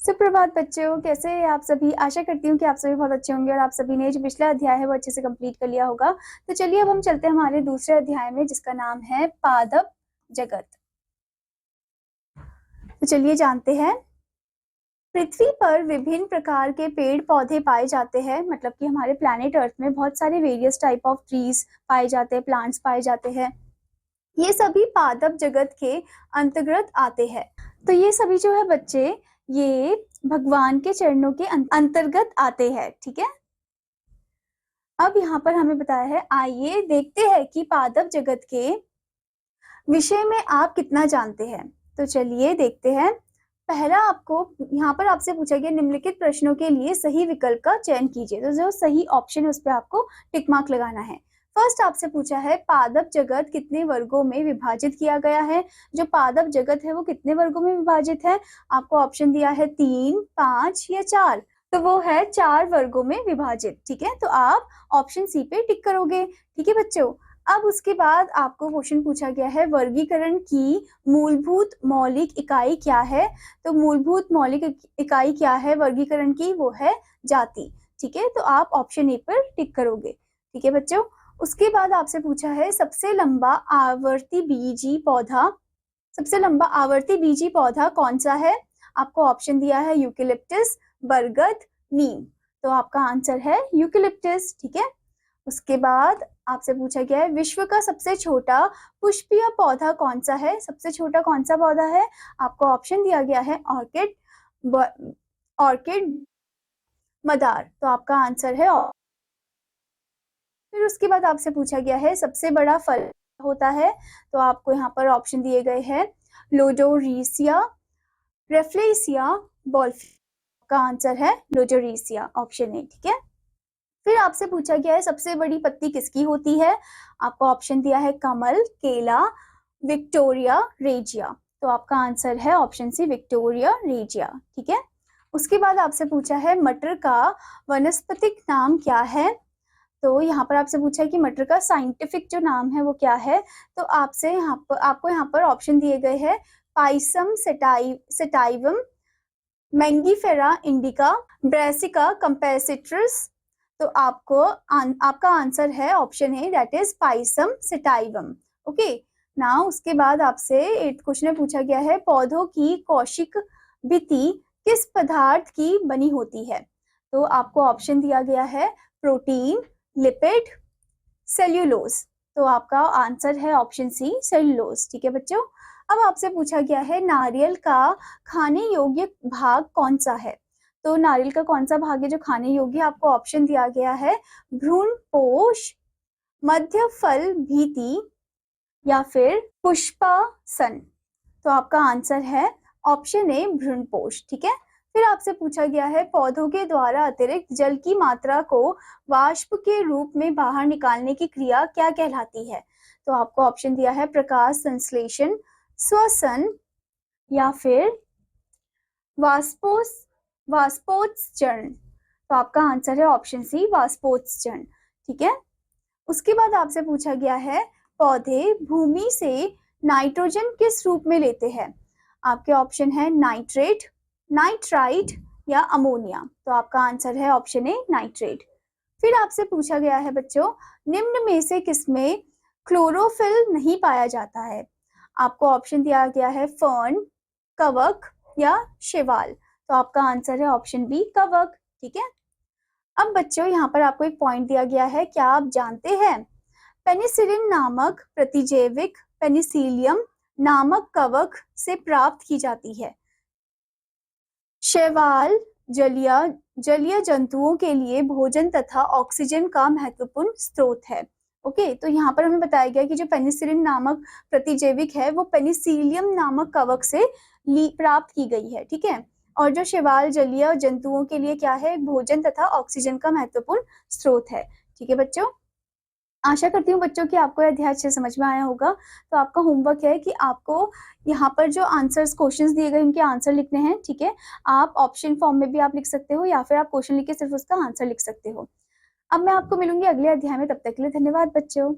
सुप्रभात बच्चों, कैसे हैं आप सभी। आशा करती हूँ कि आप सभी बहुत अच्छे होंगे और आप सभी ने जो पिछला अध्याय है वो अच्छे से कंप्लीट कर लिया होगा। तो चलिए अब हम चलते हैं हमारे दूसरे अध्याय में, जिसका नाम है पादप जगत। तो चलिए जानते हैं। पृथ्वी पर विभिन्न प्रकार के पेड़ पौधे पाए जाते हैं, मतलब कि हमारे प्लैनेट अर्थ में बहुत सारे वेरियस टाइप ऑफ ट्रीज पाए जाते हैं, प्लांट्स पाए जाते हैं। ये सभी पादप जगत के अंतर्गत आते हैं। तो ये सभी जो है बच्चे, ये भगवान के चरणों के अंतर्गत आते हैं। ठीक है, अब यहाँ पर हमें बताया है, आइए देखते हैं कि पादप जगत के विषय में आप कितना जानते हैं। तो चलिए देखते हैं। पहला, आपको यहाँ पर आपसे पूछा गया निम्नलिखित प्रश्नों के लिए सही विकल्प का चयन कीजिए। तो जो सही ऑप्शन है उस पर आपको टिक मार्क लगाना है। फर्स्ट आपसे पूछा है पादप जगत कितने वर्गों में विभाजित किया गया है। जो पादप जगत है वो कितने वर्गों में विभाजित है। आपको ऑप्शन दिया है 3, 5 या 4। तो वो है 4 वर्गों में विभाजित। ठीक है, तो आप ऑप्शन सी पे टिक करोगे। ठीक है बच्चों, अब उसके बाद आपको क्वेश्चन पूछा गया है वर्गीकरण की मूलभूत मौलिक इकाई क्या है। तो मूलभूत मौलिक इकाई क्या है वर्गीकरण की, वो है जाति। ठीक है, तो आप ऑप्शन ए पर टिक करोगे। ठीक है बच्चों, उसके बाद आपसे पूछा है सबसे लंबा आवर्ती बीजी पौधा, सबसे लंबा आवर्ती बीजी पौधा कौन सा है। आपको ऑप्शन दिया है यूकेलिप्टस, बरगद, नीम। तो आपका आंसर है यूकेलिप्टस। ठीक है, उसके बाद आपसे पूछा गया है विश्व का सबसे छोटा पुष्पीय पौधा कौन सा है। सबसे छोटा कौन सा पौधा है। आपको ऑप्शन दिया गया है ऑर्किड, ऑर्किड, मदार। तो आपका आंसर है। फिर उसके बाद आपसे पूछा गया है सबसे बड़ा फल होता है। तो आपको यहाँ पर ऑप्शन दिए गए हैं लोडोरीसिया, रेफ्लेसिया, बॉल्फी। का आंसर है लोडोरीसिया, ऑप्शन ए। ठीक है, फिर आपसे पूछा गया है सबसे बड़ी पत्ती किसकी होती है। आपको ऑप्शन दिया है कमल, केला, विक्टोरिया, रेजिया। तो आपका आंसर है ऑप्शन सी, विक्टोरिया रेजिया। ठीक है, उसके बाद आपसे पूछा है मटर का वनस्पतिक नाम क्या है। तो यहाँ पर आपसे पूछा है कि मटर का साइंटिफिक जो नाम है वो क्या है। तो आपसे यहाँ पर आपको यहाँ पर ऑप्शन दिए गए हैं Pisum sativum, Mangifera indica, Brassica campestris. तो आपका आंसर है ऑप्शन है, that is Pisum sativum. Okay, now उसके बाद आपसे एक क्वेश्चन में पूछा गया है पौधों की कौशिक भित्ति किस पदार्थ की बनी होती है। तो आपको ऑप्शन दिया गया है प्रोटीन, लिपिड, सेल्यूलोज। तो आपका आंसर है ऑप्शन सी, सेल्यूलोज। ठीक है बच्चों, अब आपसे पूछा गया है नारियल का खाने योग्य भाग कौन सा है। तो नारियल का कौन सा भाग है जो खाने योग्य, आपको ऑप्शन दिया गया है भ्रूणपोष, मध्य फल भीति या फिर पुष्पासन। तो आपका आंसर है ऑप्शन ए, भ्रूणपोष। ठीक है, फिर आपसे पूछा गया है पौधों के द्वारा अतिरिक्त जल की मात्रा को वाष्प के रूप में बाहर निकालने की क्रिया क्या कहलाती है। तो आपको ऑप्शन दिया है प्रकाश संश्लेषण, श्वसन या फिर वाष्पोत्सर्जन। तो आपका आंसर है ऑप्शन सी, वाष्पोत्सर्जन। ठीक है, उसके बाद आपसे पूछा गया है पौधे भूमि से नाइट्रोजन किस रूप में लेते हैं। आपके ऑप्शन है नाइट्रेट, नाइट्राइट या अमोनिया। तो आपका आंसर है ऑप्शन ए, नाइट्रेट। फिर आपसे पूछा गया है बच्चों निम्न में से किसमें क्लोरोफिल नहीं पाया जाता है। आपको ऑप्शन दिया गया है फर्न, कवक या शैवाल। तो आपका आंसर है ऑप्शन बी, कवक। ठीक है, अब बच्चों यहाँ पर आपको एक पॉइंट दिया गया है, क्या आप जानते हैं पेनिसिलिन नामक प्रतिजैविक पेनिसिलियम नामक कवक से प्राप्त की जाती है। शैवाल जलीय जंतुओं के लिए भोजन तथा ऑक्सीजन का महत्वपूर्ण स्रोत है। ओके, तो यहाँ पर हमें बताया गया कि जो पेनिसिलिन नामक प्रतिजैविक है वो पेनिसिलियम नामक कवक से प्राप्त की गई है। ठीक है, और जो शैवाल जलीय जंतुओं के लिए क्या है, भोजन तथा ऑक्सीजन का महत्वपूर्ण स्रोत है। ठीक है बच्चों, आशा करती हूँ बच्चों कि आपको यह अध्याय अच्छे समझ में आया होगा। तो आपका होमवर्क है कि आपको यहाँ पर जो आंसर्स क्वेश्चंस दिए गए उनके आंसर लिखने हैं। ठीक है, आप ऑप्शन फॉर्म में भी आप लिख सकते हो या फिर आप क्वेश्चन लिख के सिर्फ उसका आंसर लिख सकते हो। अब मैं आपको मिलूंगी अगले अध्याय में, तब तक के लिए धन्यवाद बच्चों।